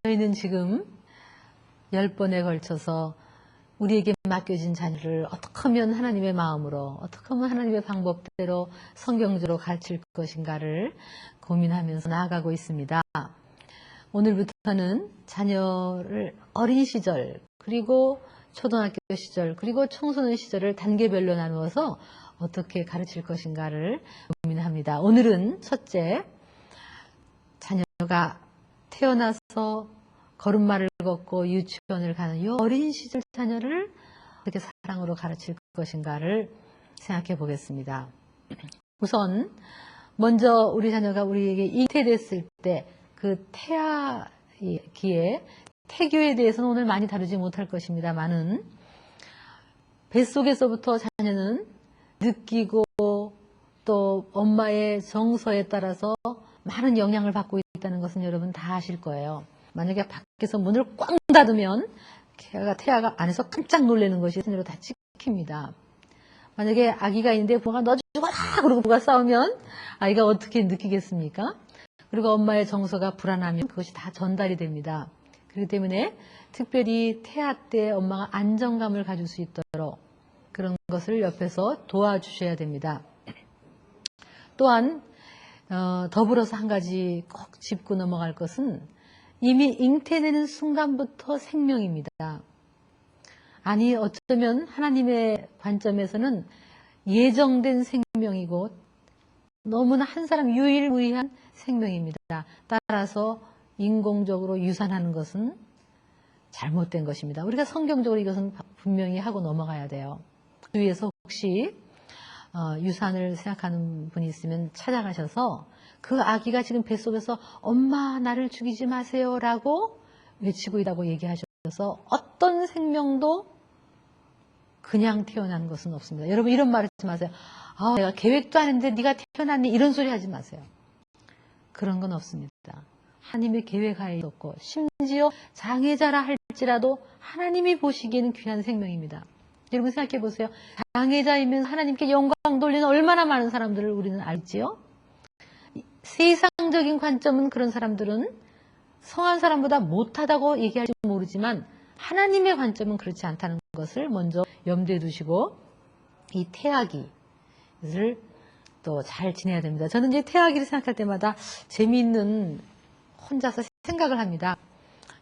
저희는 지금 10번에 걸쳐서 우리에게 맡겨진 자녀를 어떻게 하면 하나님의 마음으로, 어떻게 하면 하나님의 방법대로 성경적으로 가르칠 것인가를 고민하면서 나아가고 있습니다. 오늘부터는 자녀를 어린 시절, 그리고 초등학교 시절, 그리고 청소년 시절을 단계별로 나누어서 어떻게 가르칠 것인가를 고민합니다. 오늘은 첫째, 자녀가 태어나서 걸음마를 걷고 유치원을 가는 이 어린 시절 자녀를 어떻게 사랑으로 가르칠 것인가를 생각해 보겠습니다. 우선 먼저 우리 자녀가 우리에게 잉태됐을 때 그 태아기에 태교에 대해서는 오늘 많이 다루지 못할 것입니다만은 뱃속에서부터 자녀는 느끼고 또 엄마의 정서에 따라서 많은 영향을 받고 있다는 것은 여러분 다 아실 거예요. 만약에 밖에서 문을 꽝 닫으면 태아가 안에서 깜짝 놀라는 것이 손으로 다 찍힙니다. 만약에 아기가 있는데 부모가 너 죽어라 그러고 부모가 싸우면 아이가 어떻게 느끼겠습니까? 그리고 엄마의 정서가 불안하면 그것이 다 전달이 됩니다. 그렇기 때문에 특별히 태아 때 엄마가 안정감을 가질 수 있도록 그런 것을 옆에서 도와주셔야 됩니다. 또한 더불어서 한 가지 꼭 짚고 넘어갈 것은 이미 잉태되는 순간부터 생명입니다. 아니 어쩌면 하나님의 관점에서는 예정된 생명이고 너무나 한 사람 유일무이한 생명입니다. 따라서 인공적으로 유산하는 것은 잘못된 것입니다. 우리가 성경적으로 이것은 분명히 하고 넘어가야 돼요. 주위에서 혹시 유산을 생각하는 분이 있으면 찾아가셔서 그 아기가 지금 뱃속에서 엄마 나를 죽이지 마세요 라고 외치고 있다고 얘기하셔서 어떤 생명도 그냥 태어난 것은 없습니다. 여러분 이런 말 하지 마세요. 내가 계획도 안 했는데 네가 태어났니 이런 소리 하지 마세요. 그런 건 없습니다. 하나님의 계획하에 있었고 심지어 장애자라 할지라도 하나님이 보시기에는 귀한 생명입니다. 여러분 생각해 보세요. 장애자이면서 하나님께 영광 돌리는 얼마나 많은 사람들을 우리는 알지요? 세상적인 관점은 그런 사람들은 성한 사람보다 못하다고 얘기할지 모르지만 하나님의 관점은 그렇지 않다는 것을 먼저 염두에 두시고 이 태아기를 또 잘 지내야 됩니다. 저는 이제 태아기를 생각할 때마다 재미있는 혼자서 생각을 합니다.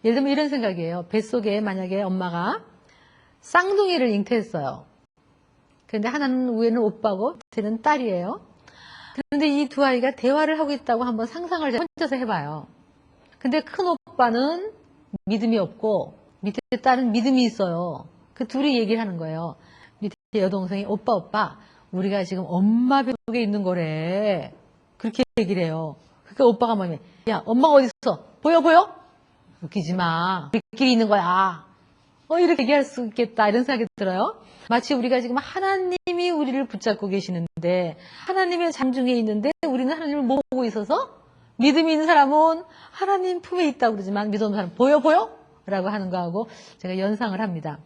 예를 들면 이런 생각이에요. 뱃속에 만약에 엄마가 쌍둥이를 잉태했어요. 그런데 하나는 위에는 오빠고 밑에는 딸이에요. 그런데 이 두 아이가 대화를 하고 있다고 한번 상상을 혼자서 해봐요. 근데 큰 오빠는 믿음이 없고 밑에 딸은 믿음이 있어요. 그 둘이 얘기를 하는 거예요. 밑에 여동생이 오빠 우리가 지금 엄마 뱃속에 있는 거래. 그렇게 얘기를 해요. 그러니까 오빠가 뭐냐면 야 엄마가 어디 있어? 보여? 웃기지 마. 우리끼리 있는 거야. 이렇게 얘기할 수 있겠다 이런 생각이 들어요. 마치 우리가 지금 하나님이 우리를 붙잡고 계시는데 하나님의 장중에 있는데 우리는 하나님을 못 보고 있어서 믿음이 있는 사람은 하나님 품에 있다고 그러지만 믿음 없는 사람은 보여? 라고 하는 거하고 제가 연상을 합니다.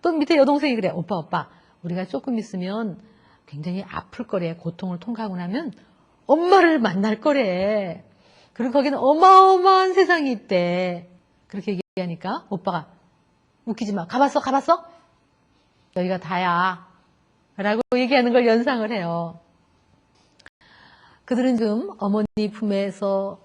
또 밑에 여동생이 그래. 오빠 우리가 조금 있으면 굉장히 아플 거래. 고통을 통과하고 나면 엄마를 만날 거래. 그리고 거기는 어마어마한 세상이 있대. 그렇게 얘기하니까 오빠가 웃기지 마. 가봤어? 여기가 다야. 라고 얘기하는 걸 연상을 해요. 그들은 지금 어머니 품에서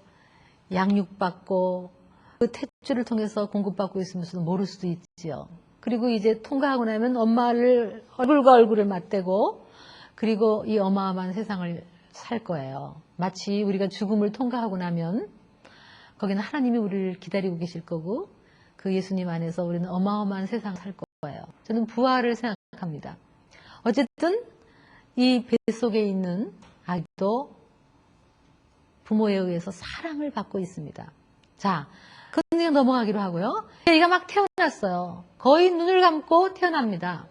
양육받고 그 탯줄을 통해서 공급받고 있으면서도 모를 수도 있지요. 그리고 이제 통과하고 나면 엄마를 얼굴과 얼굴을 맞대고 그리고 이 어마어마한 세상을 살 거예요. 마치 우리가 죽음을 통과하고 나면 거기는 하나님이 우리를 기다리고 계실 거고 그 예수님 안에서 우리는 어마어마한 세상을 살 거예요. 저는 부활을 생각합니다. 어쨌든 이 뱃속에 있는 아기도 부모에 의해서 사랑을 받고 있습니다. 자, 그냥 넘어가기로 하고요. 얘가 막 태어났어요. 거의 눈을 감고 태어납니다.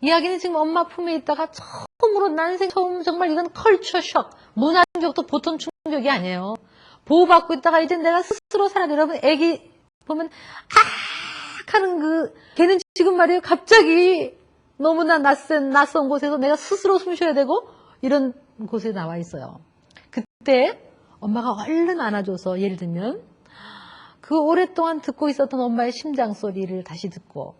이 아기는 지금 엄마 품에 있다가 처음으로 난생 처음 정말 이건 컬처 숍, 문화 충격도 보통 충격이 아니에요. 보호받고 있다가 이제 내가 스스로 살아야 돼. 여러분 애기 보면 하는 걔는 지금 말이에요. 갑자기 너무나 낯선 곳에서 내가 스스로 숨 쉬어야 되고 이런 곳에 나와 있어요. 그때 엄마가 얼른 안아줘서 예를 들면 그 오랫동안 듣고 있었던 엄마의 심장 소리를 다시 듣고,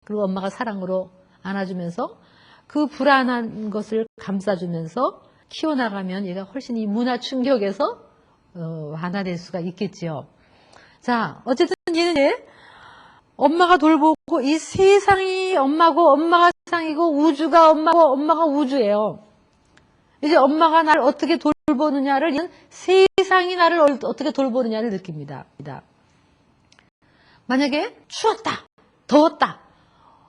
그리고 엄마가 사랑으로 안아주면서 그 불안한 것을 감싸주면서 키워나가면 얘가 훨씬 이 문화 충격에서 완화될 수가 있겠지요. 자, 어쨌든 얘는 엄마가 돌보고 이 세상이 엄마고 엄마가 세상이고 우주가 엄마고 엄마가 우주예요. 이제 엄마가 나를 어떻게 돌보느냐를 얘는 세상이 나를 어떻게 돌보느냐를 느낍니다. 만약에 추웠다, 더웠다,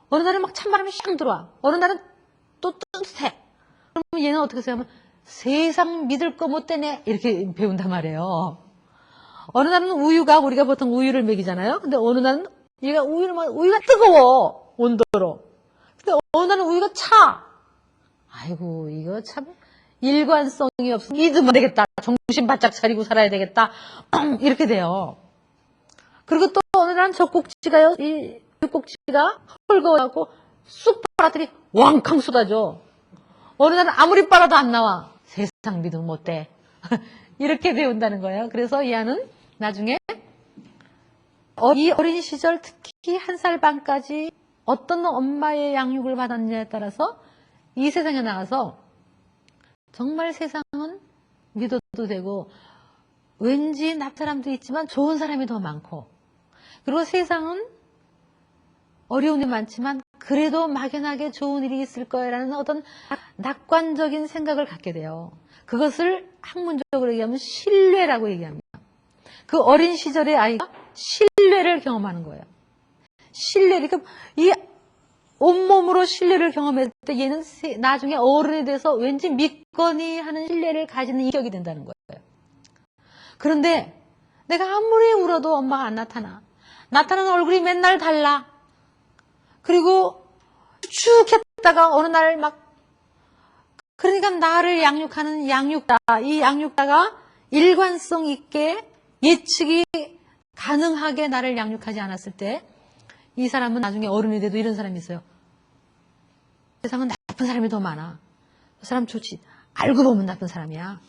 어느 날은 막 찬바람이 샥 들어와, 어느 날은 또 뜨뜻해. 그러면 얘는 어떻게 생각하면 세상 믿을 거 못 되네 이렇게 배운단 말이에요. 어느 날은 우유가 우리가 보통 우유를 먹이잖아요. 근데 어느 날은 얘가 우유가 뜨거워 온도로. 근데 어느 날은 우유가 차. 아이고 이거 참 일관성이 없어. 믿으면 되겠다. 정신 바짝 차리고 살아야 되겠다. 이렇게 돼요. 그리고 또 어느 날은 젖꼭지가요. 이 젖꼭지가 헐거워갖고 쑥 빨아들이 왕캉 쏟아져. 어느 날은 아무리 빨아도 안 나와. 세상 믿으면 못 돼. 이렇게 배운다는 거예요. 그래서 이 아는 나중에 이 어린 시절 특히 1살 반까지 어떤 엄마의 양육을 받았느냐에 따라서 이 세상에 나가서 정말 세상은 믿어도 되고 왠지 나쁜 사람도 있지만 좋은 사람이 더 많고, 그리고 세상은 어려운 일이 많지만 그래도 막연하게 좋은 일이 있을 거라는 어떤 낙관적인 생각을 갖게 돼요. 그것을 학문적으로 얘기하면 신뢰라고 얘기합니다. 그 어린 시절의 아이가 신뢰를 경험하는 거예요. 신뢰, 그러니까 이 온몸으로 신뢰를 경험했을 때 얘는 나중에 어른이 돼서 왠지 믿거니 하는 신뢰를 가지는 인격이 된다는 거예요. 그런데 내가 아무리 울어도 엄마가 안 나타나. 나타나는 얼굴이 맨날 달라. 그리고 쭉 했다가 어느 날 막, 그러니까 나를 양육하는 양육자, 이 양육자가 일관성 있게 예측이 가능하게 나를 양육하지 않았을 때 이 사람은 나중에 어른이 돼도 이런 사람이 있어요. 세상은 나쁜 사람이 더 많아. 그 사람 좋지. 알고 보면 나쁜 사람이야.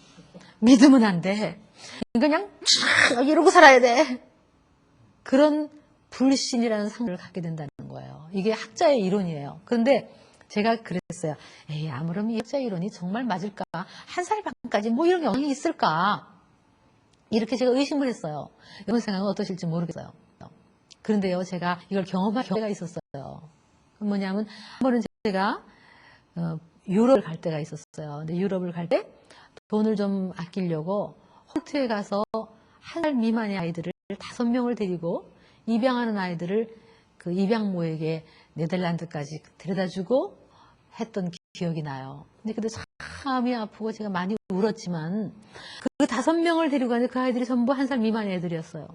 믿으면 안 돼. 그냥 이러고 살아야 돼. 그런 불신이라는 상을 갖게 된다는 거예요. 이게 학자의 이론이에요. 그런데 제가 그랬어요. 에이, 아무렴 이 학자의 이론이 정말 맞을까? 1살 반까지 뭐 이런 영향이 있을까? 이렇게 제가 의심을 했어요. 이런 생각은 어떠실지 모르겠어요. 그런데요, 제가 이걸 경험한 경우가 있었어요. 뭐냐면, 한 번은 제가 유럽을 갈 때가 있었어요. 근데 유럽을 갈 때 돈을 좀 아끼려고 호텔에 가서 1살 미만의 아이들을 5명을 데리고 입양하는 아이들을 그 입양모에게 네덜란드까지 데려다주고 했던 기억이 나요. 근데 그때 참 마음이 아프고 제가 많이 울었지만 그 5명을 데리고 갔는데 그 아이들이 전부 1살 미만의 애들이었어요.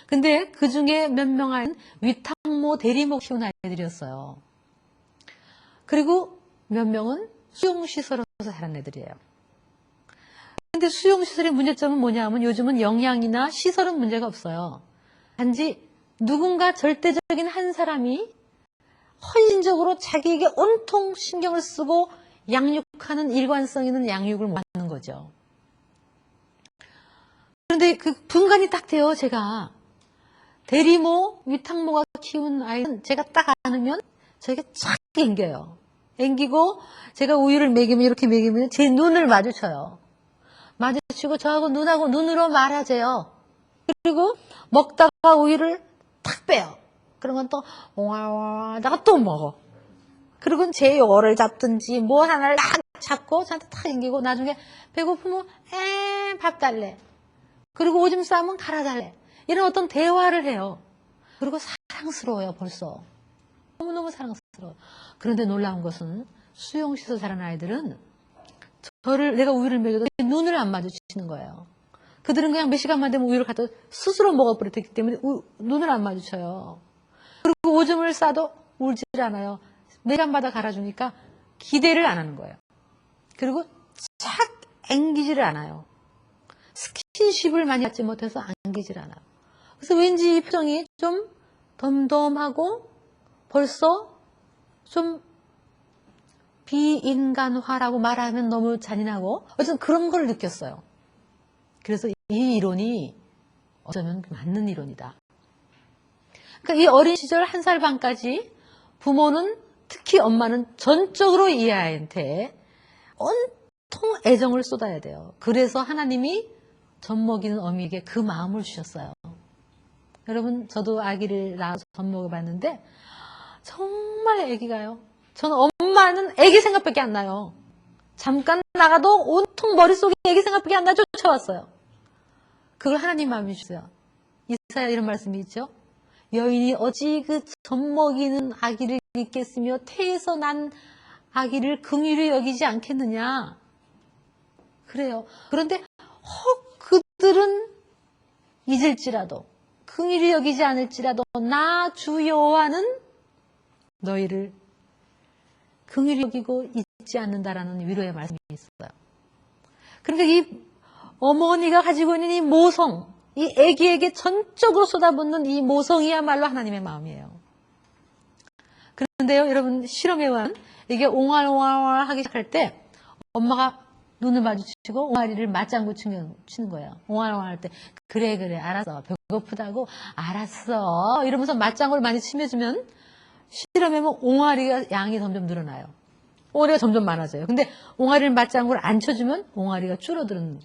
근데 그 중에 몇 명 아이는 위탁모, 대리모 키운 아이들이었어요. 그리고 몇 명은 수용시설에서 자란 애들이에요. 근데 수용시설의 문제점은 뭐냐 하면 요즘은 영양이나 시설은 문제가 없어요. 단지 누군가 절대적인 한 사람이 헌신적으로 자기에게 온통 신경을 쓰고 양육하는 일관성 있는 양육을 못 하는 거죠. 그런데 그 분간이 딱 돼요, 제가. 대리모, 위탁모가 키운 아이는 제가 딱 안으면 저에게 쫙 앵겨요. 앵기고 제가 우유를 먹이면 이렇게 먹이면 제 눈을 마주쳐요. 마주치고 저하고 눈으로 말하재요. 그리고 먹다가 우유를 탁 빼요. 그러면 또 옹알옹알 하다가 또 먹어. 그리고 제 요거를 잡든지 뭐 하나를 딱 잡고 저한테 탁 앵기고 나중에 배고프면 밥 달래. 그리고 오줌 싸면 갈아달래. 이런 어떤 대화를 해요. 그리고 사랑스러워요, 벌써. 너무너무 사랑스러워요. 그런데 놀라운 것은 수용시설 자란 아이들은 내가 우유를 먹여도 눈을 안 마주치는 거예요. 그들은 그냥 몇 시간만 되면 우유를 갖다 스스로 먹어버렸기 때문에 눈을 안 마주쳐요. 그리고 오줌을 싸도 울질 않아요. 몇 시간마다 갈아주니까 기대를 안 하는 거예요. 그리고 착 앵기지를 않아요. 스킨십을 많이 갖지 못해서 안기질 않아요. 그래서 왠지 이 표정이 좀 덤덤하고 벌써 좀 비인간화라고 말하면 너무 잔인하고 어쨌든 그런 걸 느꼈어요. 그래서 이 이론이 어쩌면 맞는 이론이다. 그러니까 이 어린 시절 1살 반까지 부모는, 특히 엄마는 전적으로 이 아이한테 온통 애정을 쏟아야 돼요. 그래서 하나님이 젖 먹이는 어미에게 그 마음을 주셨어요. 여러분, 저도 아기를 낳아서 젖 먹여봤는데 정말 아기가요. 저는 엄마는 아기 생각밖에 안 나요. 잠깐 나가도 온통 머릿속에 아기 생각밖에 안 나죠. 쫓아왔어요. 그걸 하나님 마음이 주세요. 이사야 이런 말씀이 있죠. 여인이 어찌 그 젖 먹이는 아기를 잊겠으며 태에서 난 아기를 긍휼히 여기지 않겠느냐. 그래요. 그런데 혹 그들은 잊을지라도, 긍휼히 여기지 않을지라도 나 주 여호와는 너희를 긍휼히 여기고 잊지 않는다라는 위로의 말씀이 있어요. 그러니까 이 어머니가 가지고 있는 이 모성, 이 아기에게 전적으로 쏟아붓는 이 모성이야말로 하나님의 마음이에요. 그런데요, 여러분, 실험에 의한 이게 옹알옹알 하기 시작할 때 엄마가 눈을 마주치고 옹알이를 맞장구 치는 거예요. 옹알옹알 할 때 그래 알았어, 배고프다고 알았어 이러면서 맞장구를 많이 치며주면 실험에 보면 옹알이가 양이 점점 늘어나요. 옹알이가 점점 많아져요. 근데 옹알이를 맞장구를 안 쳐주면 옹알이가 줄어드는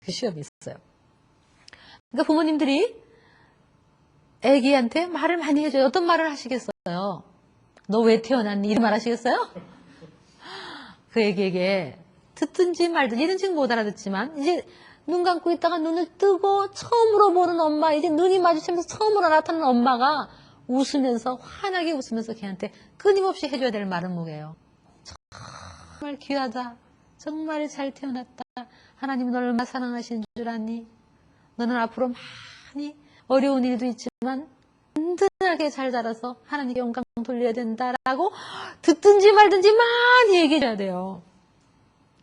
그 시험이 있어요. 그러니까 부모님들이 아기한테 말을 많이 해줘요. 어떤 말을 하시겠어요? 너 왜 태어났니? 이런 말 하시겠어요? 그 아기에게 듣든지 말든지, 얘는 지금 못 알아듣지만 이제 눈 감고 있다가 눈을 뜨고 처음으로 보는 엄마, 이제 눈이 마주치면서 처음으로 나타나는 엄마가 웃으면서, 환하게 웃으면서 걔한테 끊임없이 해줘야 될 말은 뭐예요? 정말 귀하다. 정말 잘 태어났다. 하나님은 너를 얼마나 사랑하시는 줄 아니? 너는 앞으로 많이 어려운 일도 있지만 든든하게 잘 자라서 하나님께 영광 돌려야 된다라고 듣든지 말든지 많이 얘기해줘야 돼요.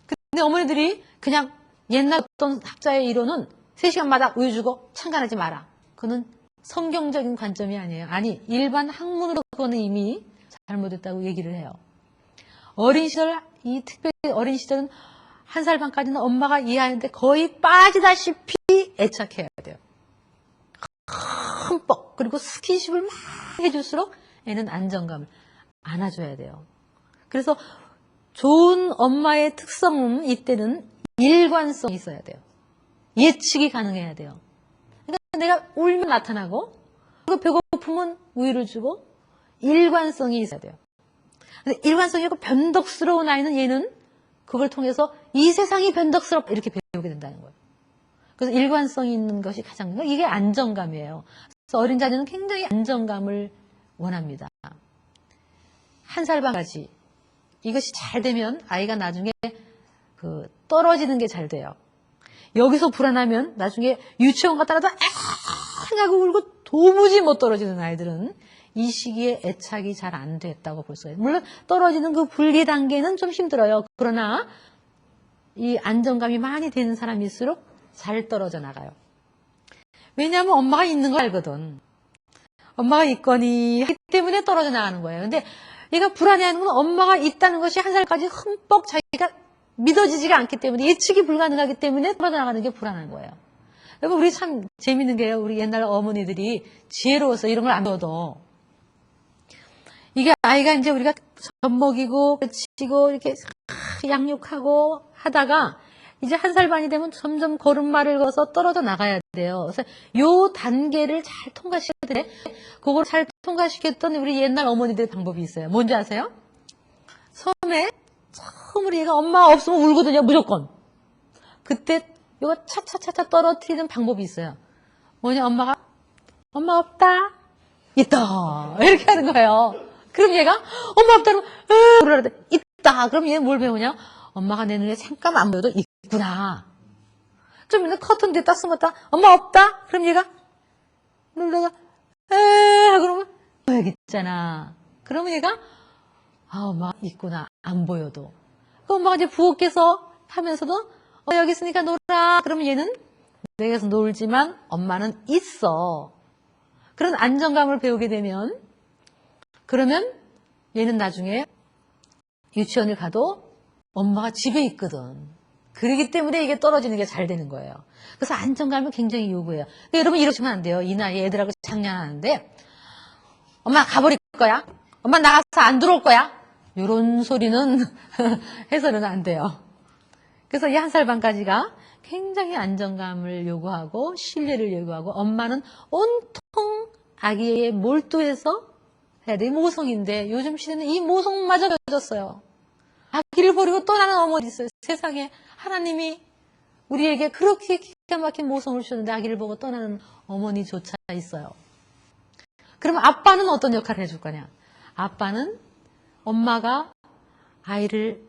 근데 어머니들이 그냥 옛날 어떤 학자의 이론은 3시간마다 우유 주고 창간하지 마라. 그거는 성경적인 관점이 아니에요. 아니, 일반 학문으로 그거는 이미 잘못했다고 얘기를 해요. 어린 시절, 특별히 어린 시절은 1살 반까지는 엄마가 이해하는데 거의 빠지다시피 애착해야 돼요. 흠뻑. 그리고 스킨십을 막 해줄수록 애는 안정감을 안아줘야 돼요. 그래서 좋은 엄마의 특성은 이때는 일관성이 있어야 돼요. 예측이 가능해야 돼요. 그러니까 내가 울면 나타나고, 그리고 배고프면 우유를 주고, 일관성이 있어야 돼요. 근데 일관성이 있고 변덕스러운 아이는 얘는 그걸 통해서 이 세상이 변덕스럽다 이렇게 배우게 된다는 거예요. 그래서 일관성이 있는 것이 가장, 이게 안정감이에요. 그래서 어린 자녀는 굉장히 안정감을 원합니다. 1살 반까지 이것이 잘 되면 아이가 나중에 떨어지는 게 잘 돼요. 여기서 불안하면 나중에 유치원 갔다가도 하고 울고 도무지 못 떨어지는 아이들은 이 시기에 애착이 잘 안 됐다고 볼 수가 있어요. 물론 떨어지는 그 분리 단계는 좀 힘들어요. 그러나 이 안정감이 많이 되는 사람일수록 잘 떨어져 나가요. 왜냐하면 엄마가 있는 걸 알거든. 엄마가 있거니 하기 때문에 떨어져 나가는 거예요. 근데 얘가 불안해하는 건 엄마가 있다는 것이 1살까지 흠뻑 자기가 믿어지지가 않기 때문에, 예측이 불가능하기 때문에 떨어져 나가는 게 불안한 거예요. 여러분, 우리 참 재밌는 게요. 우리 옛날 어머니들이 지혜로워서 이런 걸 안 배워도, 이게 아이가 이제 우리가 젖 먹이고 치고 이렇게 양육하고 하다가 이제 1살 반이 되면 점점 걸음마를 걸어서 떨어져 나가야 돼요. 그래서 요 단계를 잘 통과시켜야 돼. 그걸 잘 통과시켰던 우리 옛날 어머니들 방법이 있어요. 뭔지 아세요? 처음으로 얘가 엄마가 없으면 울거든요. 무조건. 그때 이거 차차차차 떨어뜨리는 방법이 있어요. 뭐냐, 엄마 없다. 있다. 이렇게 하는 거예요. 그럼 얘가 엄마 없다 그러면 그러는데 있다. 그럼 얘는 뭘 배우냐? 엄마가 내 눈에 잠깐 안 보여도 있구나. 좀 있는 커튼 뒤에 딱 숨었다. 엄마 없다. 그럼 얘가 놀다가 그러면 여기 있잖아. 그러면 얘가 엄마 있구나. 안 보여도. 그 엄마가 이제 부엌에서 하면서도 여기 있으니까 놀아. 그러면 얘는 내게서 놀지만 엄마는 있어. 그런 안정감을 배우게 되면, 그러면 얘는 나중에 유치원을 가도 엄마가 집에 있거든. 그러기 때문에 이게 떨어지는 게 잘 되는 거예요. 그래서 안정감을 굉장히 요구해요. 여러분 이러시면 안 돼요. 이 나이에 애들하고 장난하는데 엄마 가버릴 거야? 엄마 나가서 안 들어올 거야? 이런 소리는 해서는 안 돼요. 그래서 이 1살 반까지가 굉장히 안정감을 요구하고 신뢰를 요구하고 엄마는 온통 아기에 몰두해서 해야 돼. 모성인데 요즘 시대는 이 모성마저 젖었어요. 아기를 버리고 떠나는 어머니 있어요. 세상에 하나님이 우리에게 그렇게 기가 막힌 모성을 주셨는데 아기를 보고 떠나는 어머니조차 있어요. 그러면 아빠는 어떤 역할을 해줄 거냐? 아빠는 엄마가 아이를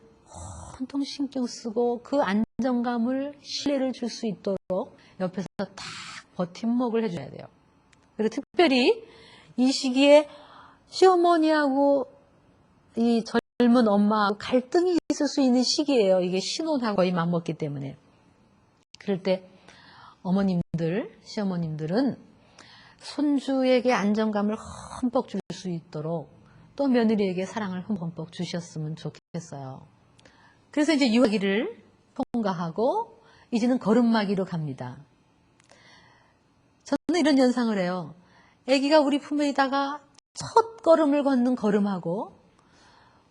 온통 신경 쓰고 그 안정감을, 신뢰를 줄 수 있도록 옆에서 딱 버팀목을 해줘야 돼요. 그리고 특별히 이 시기에 시어머니하고 이 젊은 엄마하고 갈등이 있을 수 있는 시기예요. 이게 신혼하고 거의 맞먹기 때문에. 그럴 때 어머님들, 시어머님들은 손주에게 안정감을 흠뻑 줄 수 있도록 또 며느리에게 사랑을 흠뻑 주셨으면 좋겠어요. 그래서 이제 유아기를 통과하고 이제는 걸음마기로 갑니다. 저는 이런 연상을 해요. 아기가 우리 품에다가 첫 걸음을 걷는 걸음하고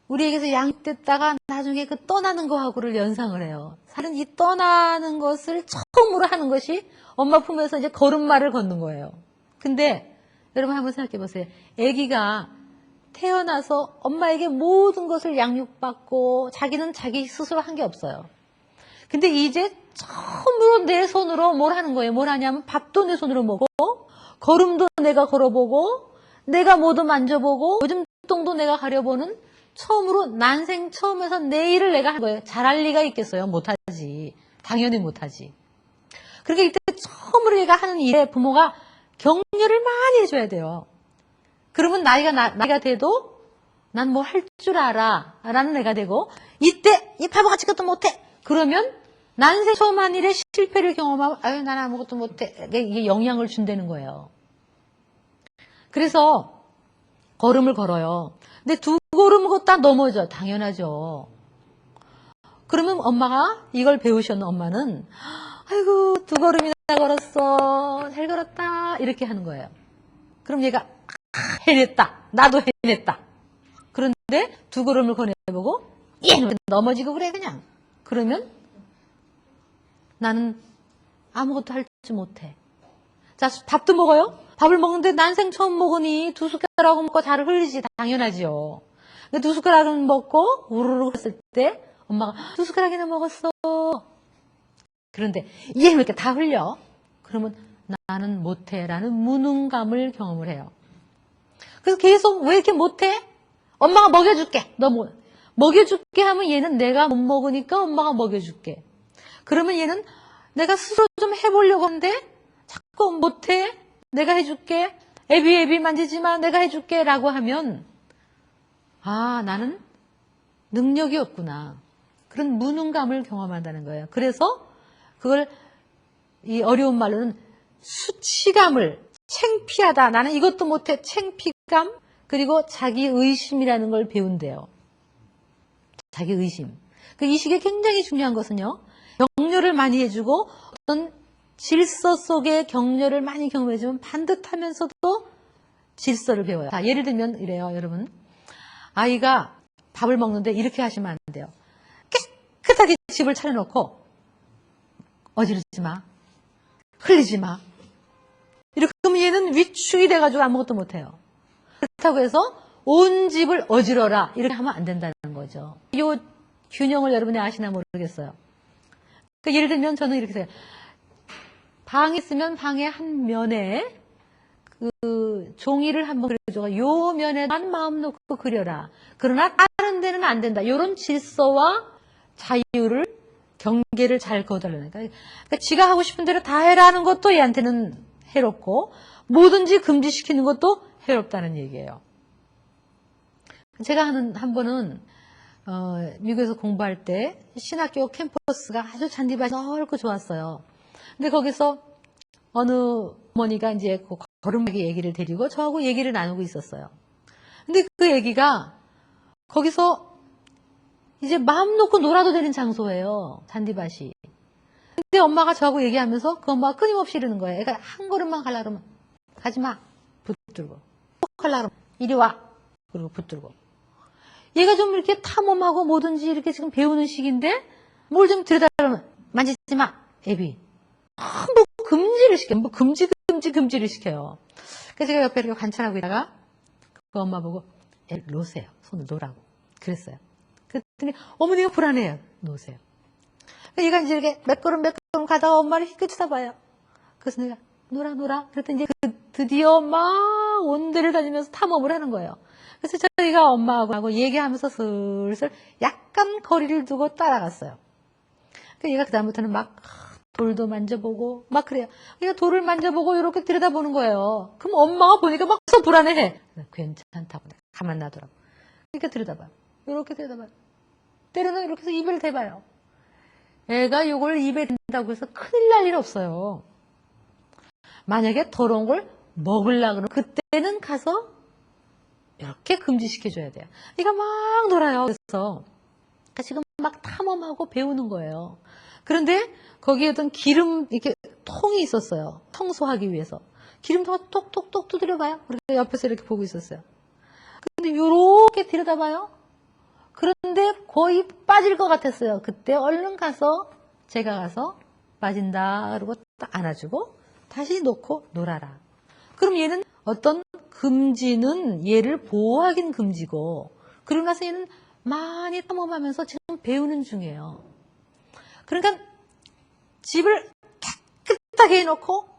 우리에게서 양육됐다가 나중에 그 떠나는 거하고를 연상을 해요. 사실은 이 떠나는 것을 처음으로 하는 것이 엄마 품에서 이제 걸음마를 걷는 거예요. 근데 여러분 한번 생각해 보세요. 아기가 태어나서 엄마에게 모든 것을 양육받고 자기는 자기 스스로 한 게 없어요. 근데 이제 처음으로 내 손으로 뭘 하는 거예요. 뭘 하냐면 밥도 내 손으로 먹고 걸음도 내가 걸어보고 내가 뭐도 만져보고 오줌통도 내가 가려보는 처음으로 난생 처음에서 내 일을 내가 한 거예요. 잘할 리가 있겠어요? 못하지. 당연히 못하지. 그러니까 이때 처음으로 얘가 하는 일에 부모가 격려를 많이 해줘야 돼요. 그러면 나이가 돼도 난 뭐 할 줄 알아 라는 애가 되고 이때 이 바보같이 것도 못해. 그러면 난생 처음 한 일에 실패를 경험하면 아유 난 아무것도 못해. 이게 영향을 준다는 거예요. 그래서 걸음을 걸어요. 근데 2걸음 걷다 넘어져. 당연하죠. 그러면 엄마가 이걸 배우셨는 엄마는 아이고 2걸음이나 걸었어. 잘 걸었다. 이렇게 하는 거예요. 그럼 얘가 해냈다. 나도 해냈다. 그런데 2걸음을 거내보고 얘는 넘어지고 그래 그냥. 그러면 나는 아무것도 할 줄 못해. 자, 밥도 먹어요? 밥을 먹는데 난생 처음 먹으니 2숟가락은 먹고 잘 흘리지. 당연하지요. 2숟가락은 먹고 우르르 했을 때 엄마가 2숟가락이나 먹었어. 그런데 얘 왜 이렇게 다 흘려? 그러면 나는 못해 라는 무능감을 경험을 해요. 그래서 계속 왜 이렇게 못해? 엄마가 먹여줄게. 너 뭐, 먹여줄게 하면 얘는 내가 못 먹으니까 엄마가 먹여줄게. 그러면 얘는 내가 스스로 좀 해보려고 하는데 자꾸 못해. 내가 해줄게. 애비 만지지 마. 내가 해줄게. 라고 하면 아 나는 능력이 없구나. 그런 무능감을 경험한다는 거예요. 그래서 그걸 이 어려운 말로는 수치감을 창피하다. 나는 이것도 못해. 창피감 그리고 자기 의심이라는 걸 배운대요. 자기 의심. 이 시기에 굉장히 중요한 것은요. 격려를 많이 해주고 어떤 질서 속에 격려를 많이 경험해주면 반듯하면서도 질서를 배워요. 자, 예를 들면 이래요. 여러분. 아이가 밥을 먹는데 이렇게 하시면 안 돼요. 깨끗하게 집을 차려놓고 어지르지 마. 흘리지 마. 이렇게 하면 얘는 위축이 돼가지고 아무것도 못해요. 그렇다고 해서 온 집을 어지러라. 이렇게 하면 안 된다는 거죠. 이 균형을 여러분이 아시나 모르겠어요. 그러니까 예를 들면 저는 이렇게 해요. 방에 있으면 방의 한 면에 그 종이를 한번 그려줘. 요 면에만 마음 놓고 그려라. 그러나 다른 데는 안 된다. 이런 질서와 자유를 경계를 잘 거달라는 거예요. 그러니까 지가 하고 싶은 대로 다 해라는 것도 얘한테는 해롭고 뭐든지 금지시키는 것도 해롭다는 얘기예요. 제가 한 번은 미국에서 공부할 때 신학교 캠퍼스가 아주 잔디밭이 넓고 좋았어요. 근데 거기서 어느 어머니가 이제 그 걸음마기 얘기를 데리고 저하고 얘기를 나누고 있었어요. 근데 그 얘기가 거기서 이제 마음 놓고 놀아도 되는 장소예요. 잔디밭이. 근데 엄마가 저하고 얘기하면서 그 엄마가 끊임없이 이러는 거예요. 애가 한 걸음만 가려고 그러면 가지 마. 붙들고. 또 가려고 그러면 이리 와. 그리고 붙들고. 얘가 좀 이렇게 탐험하고 뭐든지 이렇게 지금 배우는 시기인데 뭘 좀 들여다보면 만지지 마. 애비. 뭐 금지를 시켜요. 뭐 금지를 시켜요. 그래서 제가 옆에 이렇게 관찰하고 있다가 그 엄마 보고 애 놓으세요. 손을 놓으라고. 그랬어요. 그랬더니 어머니가 불안해요. 놓으세요. 얘가 이제 이렇게 몇 걸음 가다가 엄마를 희끗 쳐다봐요. 그래서 내가 놀아. 그랬더니 이제 드디어 막 온 데를 다니면서 탐험을 하는 거예요. 그래서 저희가 엄마하고 얘기하면서 슬슬 약간 거리를 두고 따라갔어요. 그러니까 얘가 그다음부터는 막 돌도 만져보고 막 그래요. 얘가 돌을 만져보고 이렇게 들여다보는 거예요. 그럼 엄마가 보니까 막 서 불안해해. 괜찮다고 가만 놔두라고. 이렇게 들여다봐요. 이렇게 들여다봐요. 때로는 이렇게 해서 입을 대봐요. 애가 이걸 입에 댄다고 해서 큰일 날 일 없어요. 만약에 더러운 걸 먹으려고 그러면 그때는 가서 이렇게 금지시켜줘야 돼요. 얘가 막 놀아요. 그래서 지금 막 탐험하고 배우는 거예요. 그런데 거기에 어떤 기름 이렇게 통이 있었어요. 청소하기 위해서. 기름통을 톡톡톡 두드려봐요. 우리가 옆에서 이렇게 보고 있었어요. 근데 이렇게 들여다봐요. 그런데 거의 빠질 것 같았어요. 그때 얼른 가서 제가 가서 빠진다 그러고 딱 안아주고 다시 놓고 놀아라. 그럼 얘는 어떤 금지는 얘를 보호하긴 금지고 그러고 나서 얘는 많이 탐험하면서 지금 배우는 중이에요. 그러니까 집을 깨끗하게 해놓고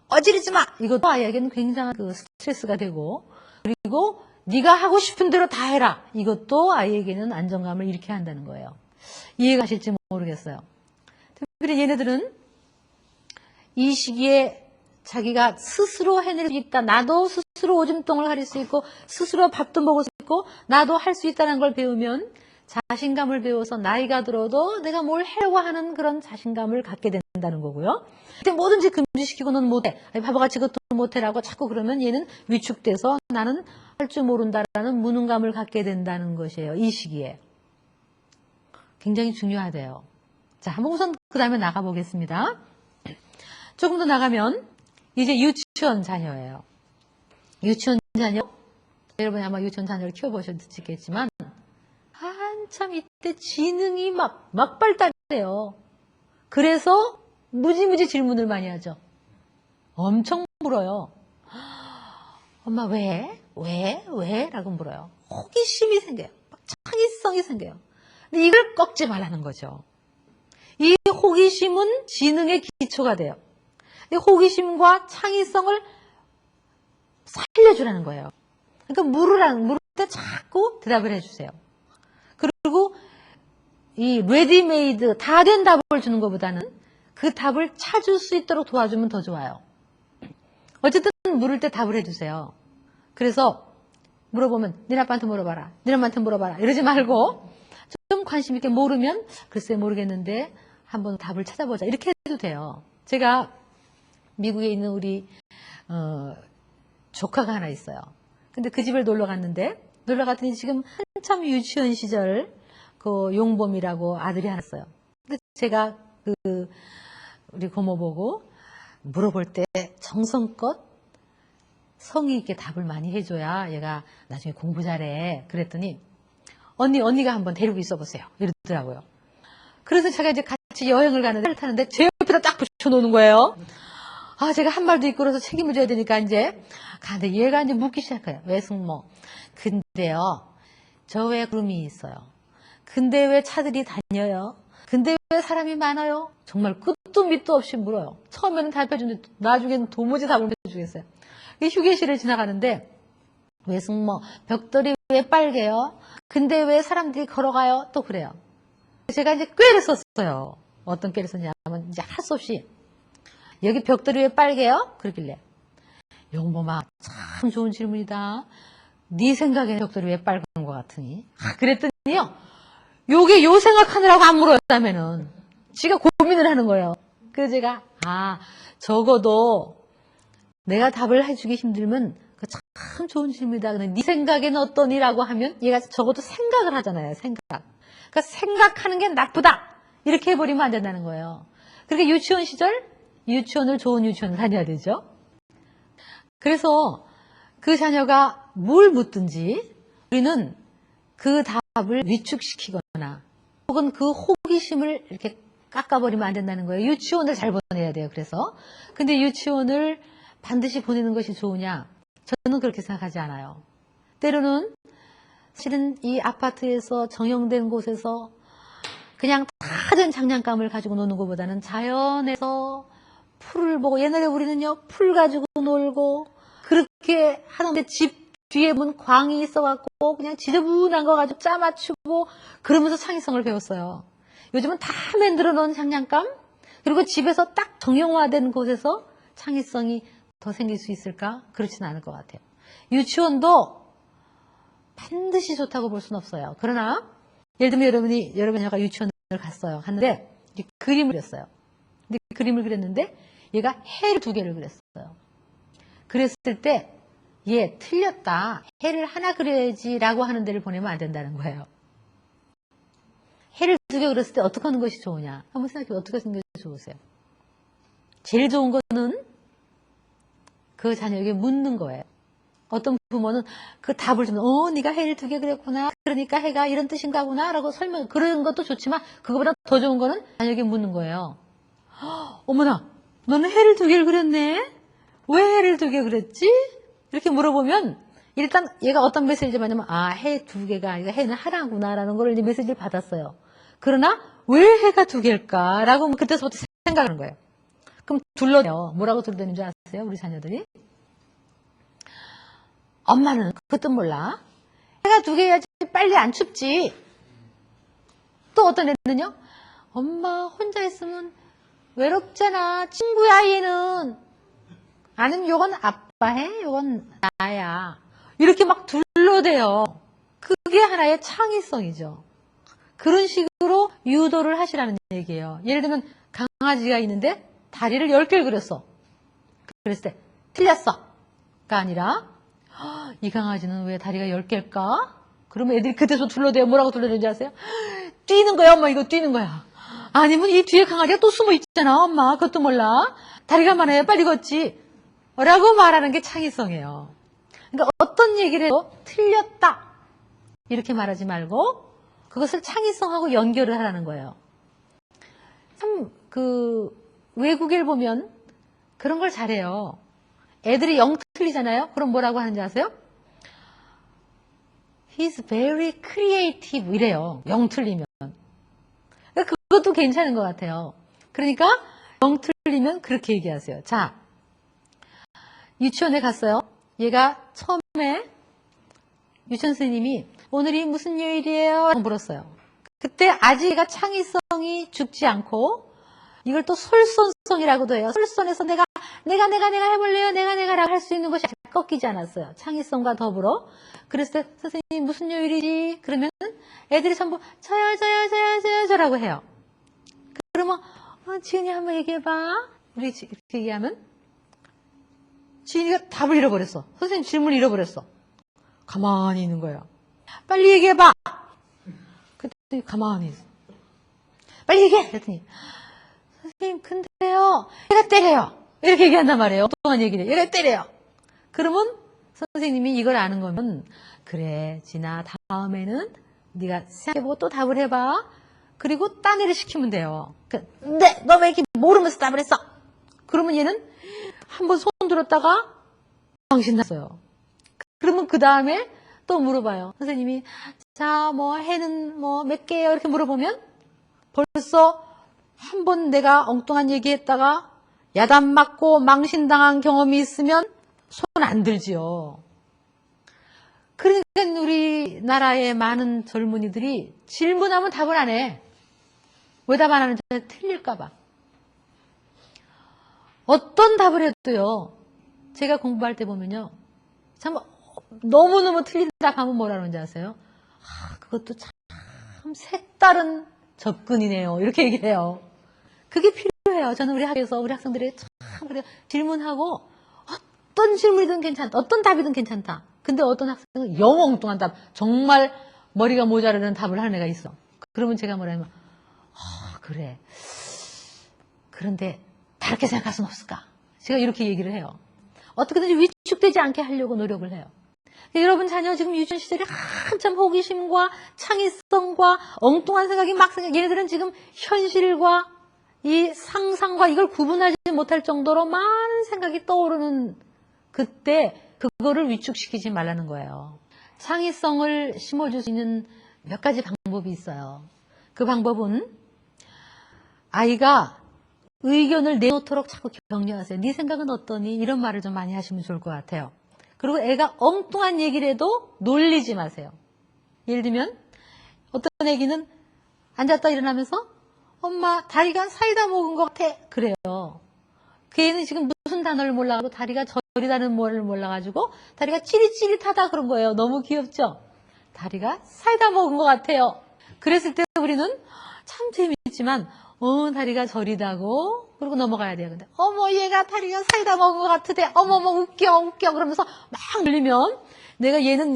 어지르지 마. 이것도 아이에게는 굉장한 그 스트레스가 되고 그리고 네가 하고 싶은 대로 다 해라. 이것도 아이에게는 안정감을 잃게 한다는 거예요. 이해가 가실지 모르겠어요. 특별히 얘네들은 이 시기에 자기가 스스로 해낼 수 있다. 나도 스스로 오줌통을 가릴 수 있고 스스로 밥도 먹을 수 있고 나도 할 수 있다는 걸 배우면 자신감을 배워서 나이가 들어도 내가 뭘 하려고 하는 그런 자신감을 갖게 된다는 거고요. 근데 뭐든지 금지시키고 넌 못해. 바보같이 그것도 못해라고 자꾸 그러면 얘는 위축돼서 나는 할 줄 모른다라는 무능감을 갖게 된다는 것이에요. 이 시기에. 굉장히 중요하대요. 자, 한번 우선 그 다음에 나가보겠습니다. 조금 더 나가면 이제 유치원 자녀예요. 유치원 자녀, 여러분이 아마 유치원 자녀를 키워보셨겠지만 한참 이때 지능이 막 발달해요. 그래서 무지무지 질문을 많이 하죠. 엄청 물어요. 엄마 왜? 라고 물어요. 호기심이 생겨요. 창의성이 생겨요. 근데 이걸 꺾지 말라는 거죠. 이 호기심은 지능의 기초가 돼요. 이 호기심과 창의성을 살려주라는 거예요. 그러니까 물을 때 자꾸 대답을 해주세요. 그리고 이 레디메이드 다 된 답을 주는 것보다는 그 답을 찾을 수 있도록 도와주면 더 좋아요. 어쨌든 물을 때 답을 해주세요. 그래서 물어보면 니네 아빠한테 물어봐라. 니네 엄마한테 물어봐라. 이러지 말고 좀 관심 있게 모르면 글쎄 모르겠는데 한번 답을 찾아보자. 이렇게 해도 돼요. 제가 미국에 있는 우리 조카가 하나 있어요. 근데 그 집을 놀러 갔더니 지금 한참 유치원 시절 그 용범이라고 아들이 하나 있어요. 근데 제가 우리 고모 보고 물어볼 때 정성껏 성의 있게 답을 많이 해줘야 얘가 나중에 공부 잘해. 그랬더니 언니가 한번 데리고 있어 보세요. 이러더라고요. 그래서 제가 이제 같이 여행을 타는데 제 옆에다 딱 붙여놓는 거예요. 아, 제가 한 말도 있고 그래서 책임을 져야 되니까 이제 근데 얘가 이제 묻기 시작해요. 왜 승모? 근데요, 저 왜 구름이 있어요? 근데 왜 차들이 다녀요? 근데 왜 사람이 많아요? 정말 끝도 밑도 없이 물어요. 처음에는 답해주는데 나중에는 도무지 답을 못 해주겠어요. 휴게실을 지나가는데 왜 승모? 벽돌이 왜 빨개요? 근데 왜 사람들이 걸어가요? 또 그래요. 제가 이제 꾀를 썼어요. 어떤 꾀를 썼냐면 이제 할 수 없이 여기 벽돌이 왜 빨개요? 그러길래 용범아 참 좋은 질문이다. 네 생각에 벽돌이 왜 빨간 것 같으니? 그랬더니요. 요게 요 생각하느라고 안 물었다면은 지가 고민을 하는 거예요. 그래서 제가 적어도 내가 답을 해주기 힘들면 참 좋은 질문이다. 네 생각에는 어떠니라고 하면 얘가 적어도 생각을 하잖아요. 생각. 그러니까 생각하는 게 나쁘다. 이렇게 해버리면 안 된다는 거예요. 그러니까 유치원 시절, 유치원을 좋은 유치원을 다녀야 되죠. 그래서 그 자녀가 뭘 묻든지 우리는 그 답을 위축시키거나 혹은 그 호기심을 이렇게 깎아버리면 안 된다는 거예요. 유치원을 잘 보내야 돼요. 그래서. 근데 유치원을 반드시 보내는 것이 좋으냐? 저는 그렇게 생각하지 않아요. 때로는 실은 이 아파트에서 정형된 곳에서 그냥 다 된 장난감을 가지고 노는 것보다는 자연에서 풀을 보고, 옛날에 우리는요 풀 가지고 놀고 그렇게 하는데 집 뒤에 문 광이 있어갖고 그냥 지저분한 거 가지고 짜 맞추고 그러면서 창의성을 배웠어요. 요즘은 다 만들어 놓은 장난감, 그리고 집에서 딱 정형화된 곳에서 창의성이 더 생길 수 있을까? 그렇지는 않을 것 같아요. 유치원도 반드시 좋다고 볼 수는 없어요. 그러나 예를 들면 여러분 자녀가 유치원을 갔어요. 갔는데 그림을 그렸어요. 근데 그림을 그렸는데 얘가 해를 2개를 그렸어요. 그랬을 때 얘 틀렸다. 해를 하나 그려야지라고 하는 데를 보내면 안 된다는 거예요. 해를 2개 그렸을 때 어떻게 하는 것이 좋으냐? 한번 생각해 어떻게 하는 것이 좋으세요? 제일 좋은 거는 그 자녀에게 묻는 거예요. 어떤 부모는 그 답을 주면 네가 해를 2개 그렸구나. 그러니까 해가 이런 뜻인가 보나 라고 설명, 그런 것도 좋지만 그거보다 더 좋은 거는 자녀에게 묻는 거예요. 어머나, 너는 해를 2개를 그렸네? 왜 해를 2개 그렸지? 이렇게 물어보면 일단 얘가 어떤 메시지를 받냐면 해 2개가 아니라 해는 하나구나 라는 걸 이제 메시지를 받았어요. 그러나 왜 해가 2개일까? 라고 그때서부터 생각하는 거예요. 그럼 둘러대요. 뭐라고 둘러대는 줄 아세요? 우리 자녀들이? 엄마는 그것도 몰라. 해가 2개여야지 빨리 안 춥지. 또 어떤 애는요? 엄마 혼자 있으면 외롭잖아. 친구야 얘는. 아니면 요건 아빠 해? 요건 나야. 이렇게 막 둘러대요. 그게 하나의 창의성이죠. 그런 식으로 유도를 하시라는 얘기예요. 예를 들면 강아지가 있는데 다리를 10개를 그렸어. 그랬을 때 틀렸어가 아니라 이 강아지는 왜 다리가 10개일까? 그러면 애들이 그때서 둘러대요. 뭐라고 둘러대는지 아세요? 뛰는 거야 엄마, 이거 뛰는 거야. 아니면 이 뒤에 강아지가 또 숨어 있잖아 엄마, 그것도 몰라. 다리가 많아야 빨리 걷지 라고 말하는 게 창의성이에요. 그러니까 어떤 얘기를 해도 틀렸다 이렇게 말하지 말고 그것을 창의성하고 연결을 하라는 거예요. 참 외국에 보면 그런 걸 잘해요. 애들이 영 틀리잖아요. 그럼 뭐라고 하는지 아세요? He's very creative 이래요. 영 틀리면. 그것도 괜찮은 것 같아요. 그러니까 영 틀리면 그렇게 얘기하세요. 자, 유치원에 갔어요. 얘가 처음에 유치원 선생님이 오늘이 무슨 요일이에요? 물었어요. 그때 아직 얘가 창의성이 죽지 않고 이걸 또 솔선성이라고도 해요. 솔선에서 내가 해볼래요. 내가라고 할 수 있는 것이 아직 꺾이지 않았어요. 창의성과 더불어. 그랬을 때 선생님 무슨 요일이지? 그러면 애들이 전부 저라고 해요. 그러면 지은이 한번 얘기해봐. 우리 이렇게 얘기하면 지은이가 답을 잃어버렸어. 선생님 질문을 잃어버렸어. 가만히 있는 거예요. 빨리 얘기해봐. 그랬더니 가만히 있어. 빨리 얘기해. 그랬더니 선생님 근데요 얘가 때려요. 이렇게 얘기한단 말이에요. 엉뚱한 얘기를. 얘가 때려요. 그러면 선생님이 이걸 아는 거면 그래 진아 다음에는 네가 생각해보고 또 답을 해봐. 그리고 딴 애를 시키면 돼요. 근데 너 왜 이렇게 모르면서 답을 했어? 그러면 얘는 한번 손 들었다가 정신 났어요. 그러면 그 다음에 또 물어봐요. 선생님이 자 뭐 해는 뭐 몇 개예요? 이렇게 물어보면 벌써 한 번 내가 엉뚱한 얘기했다가 야단 맞고 망신당한 경험이 있으면 손 안 들지요. 그러니까 우리나라의 많은 젊은이들이 질문하면 답을 안 해. 왜 답 안 하는지 틀릴까 봐. 어떤 답을 해도요. 제가 공부할 때 보면요. 참 너무너무 틀린 답 하면 뭐라 그러는지 아세요? 그것도 참 색다른 접근이네요. 이렇게 얘기해요. 그게 필요해요. 저는 우리 학교에서 우리 학생들이 참 그래요. 질문하고 어떤 질문이든 괜찮다. 어떤 답이든 괜찮다. 근데 어떤 학생은 영 엉뚱한 답, 정말 머리가 모자라는 답을 하는 애가 있어. 그러면 제가 뭐라면, 그래. 그런데 다르게 생각할 수는 없을까? 제가 이렇게 얘기를 해요. 어떻게든지 위축되지 않게 하려고 노력을 해요. 여러분 자녀 지금 유치원 시절에 한참 호기심과 창의성과 엉뚱한 생각이 막 얘네들은 지금 현실과 이 상상과 이걸 구분하지 못할 정도로 많은 생각이 떠오르는 그때 그거를 위축시키지 말라는 거예요. 창의성을 심어줄 수 있는 몇 가지 방법이 있어요. 그 방법은 아이가 의견을 내놓도록 자꾸 격려하세요. 네 생각은 어떠니? 이런 말을 좀 많이 하시면 좋을 것 같아요. 그리고 애가 엉뚱한 얘기를 해도 놀리지 마세요. 예를 들면 어떤 애기는 앉았다 일어나면서 엄마 다리가 사이다 먹은 것 같아. 그래요. 그 애는 지금 무슨 단어를 몰라가지고 다리가 저리다는 뭐를 몰라가지고 다리가 찌릿찌릿하다 그런 거예요. 너무 귀엽죠? 다리가 사이다 먹은 것 같아요. 그랬을 때 우리는 참 재밌지만 다리가 저리다고 그러고 넘어가야 돼요. 근데 어머 얘가 다리가 사이다 먹은 것 같으대. 어머머 웃겨 그러면서 막 놀리면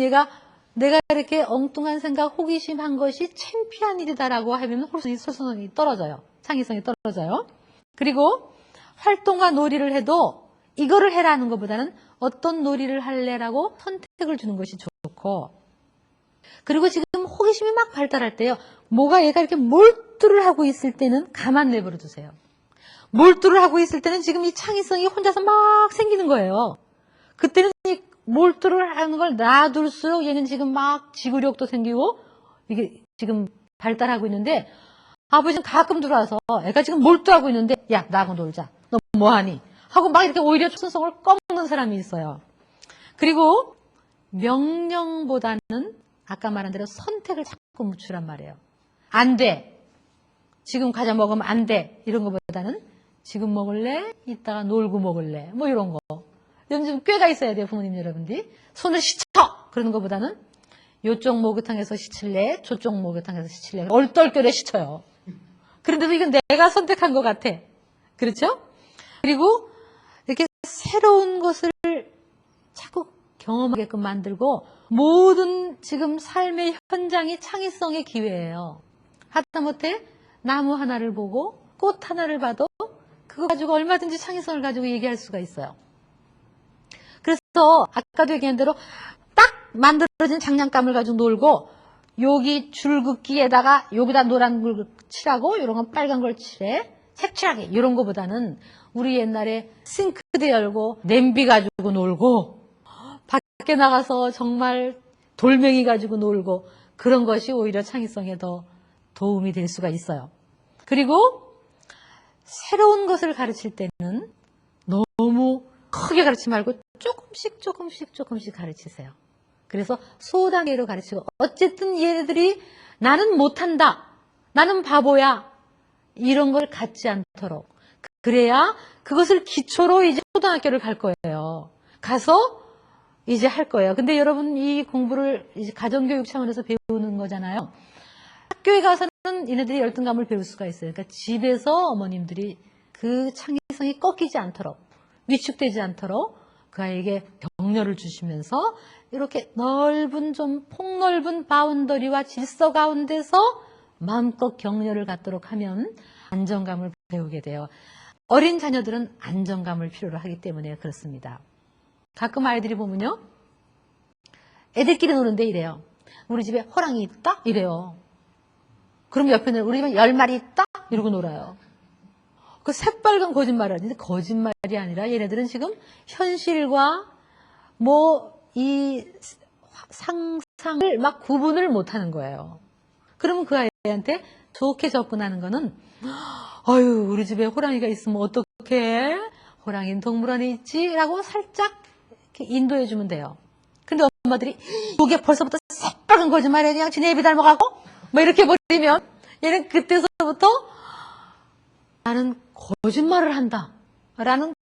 얘가 내가 이렇게 엉뚱한 생각 호기심한 것이 창피한 일이다라고 하면 소성이 떨어져요. 창의성이 떨어져요. 그리고 활동과 놀이를 해도 이거를 해라는 것보다는 어떤 놀이를 할래라고 선택을 주는 것이 좋고, 그리고 지금 호기심이 막 발달할 때요. 얘가 이렇게 몰두를 하고 있을 때는 가만 내버려 두세요. 몰두를 하고 있을 때는 지금 이 창의성이 혼자서 막 생기는 거예요. 그때는 이 몰두를 하는 걸 놔둘수록 얘는 지금 막 지구력도 생기고 이게 지금 발달하고 있는데, 아버지는 가끔 들어와서 애가 지금 몰두하고 있는데 야 나하고 놀자. 너 뭐하니? 하고 막 이렇게 오히려 초성을 꺼먹는 사람이 있어요. 그리고 명령보다는 아까 말한 대로 선택을 자꾸 묻추란 말이에요. 안 돼. 지금 과자 먹으면 안 돼. 이런 것보다는 지금 먹을래? 이따가 놀고 먹을래? 뭐 이런 거. 좀 꾀가 있어야 돼요, 부모님 여러분들이. 손을 씻어! 그러는 것보다는 요쪽 목욕탕에서 씻을래? 저쪽 목욕탕에서 씻을래? 얼떨결에 씻어요. 그런데도 이건 내가 선택한 것 같아. 그렇죠? 그리고 이렇게 새로운 것을 자꾸 경험하게끔 만들고, 모든 지금 삶의 현장이 창의성의 기회예요. 하다못해 나무 하나를 보고 꽃 하나를 봐도 그거 가지고 얼마든지 창의성을 가지고 얘기할 수가 있어요. 그래서 아까도 얘기한 대로 딱 만들어진 장난감을 가지고 놀고, 여기 줄긋기에다가 여기다 노란 걸 칠하고 이런 건 빨간 걸 칠해 색칠하게, 이런 거보다는 우리 옛날에 싱크대 열고 냄비 가지고 놀고 밖에 나가서 정말 돌멩이 가지고 놀고, 그런 것이 오히려 창의성에 더 도움이 될 수가 있어요. 그리고 새로운 것을 가르칠 때는 너무 크게 가르치지 말고 조금씩 가르치세요. 그래서 소단계로 가르치고, 어쨌든 얘네들이 나는 못한다, 나는 바보야, 이런 걸 갖지 않도록, 그래야 그것을 기초로 이제 초등학교를 갈 거예요. 가서 이제 할 거예요. 근데 여러분 이 공부를 이제 가정교육 차원에서 배우는 거잖아요. 학교에 가서는 얘네들이 열등감을 배울 수가 있어요. 그러니까 집에서 어머님들이 그 창의성이 꺾이지 않도록, 위축되지 않도록 그 아이에게 격려를 주시면서 이렇게 좀 폭넓은 바운더리와 질서 가운데서 마음껏 격려를 갖도록 하면 안정감을 배우게 돼요. 어린 자녀들은 안정감을 필요로 하기 때문에 그렇습니다. 가끔 아이들이 보면요, 애들끼리 노는데 이래요. 우리 집에 호랑이 있다? 이래요. 그럼 옆에는 우리 집에 10마리 있다? 이러고 놀아요. 그 새빨간 거짓말을 하는데, 거짓말이 아니라 얘네들은 지금 현실과 이 상상을 막 구분을 못하는 거예요. 그러면 그 아이한테 좋게 접근하는 거는, 아유 우리 집에 호랑이가 있으면 어떡해? 호랑이는 동물원에 있지? 라고 살짝 이렇게 인도해 주면 돼요. 근데 엄마들이 이게 벌써부터 새빨간 거짓말이야, 그냥 지네 애비 닮아가고 뭐 이렇게 버리면 얘는 그때서부터 나는 거짓말을 한다 라는,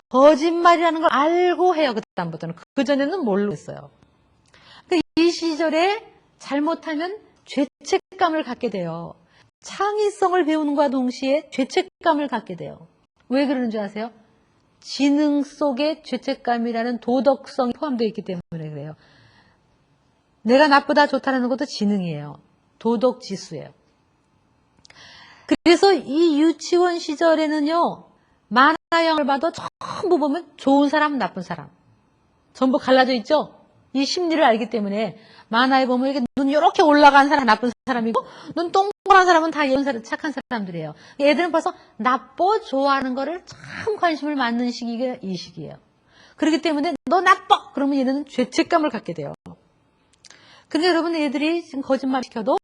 거짓말이라는 걸 알고 해요. 그다음부터는. 그전에는 모르겠어요. 이 시절에 잘못하면 죄책감을 갖게 돼요. 창의성을 배우는 것과 동시에 죄책감을 갖게 돼요. 왜 그러는 줄 아세요? 지능 속에 죄책감이라는 도덕성이 포함되어 있기 때문에 그래요. 내가 나쁘다 좋다는 것도 지능이에요. 도덕 지수예요. 그래서 이 유치원 시절에는요, 만화 영화를 봐도 전부 보면 좋은 사람, 나쁜 사람. 전부 갈라져 있죠? 이 심리를 알기 때문에 만화에 보면 이렇게 눈 이렇게 올라간 사람 나쁜 사람이고 눈 동그란 사람은 다 예쁜 사람, 착한 사람들이에요. 애들은 벌써 나빠 좋아하는 거를 참 관심을 갖는 시기가 이 시기예요. 그렇기 때문에 너 나빠! 그러면 얘는 죄책감을 갖게 돼요. 근데 여러분 애들이 지금 거짓말 시켜도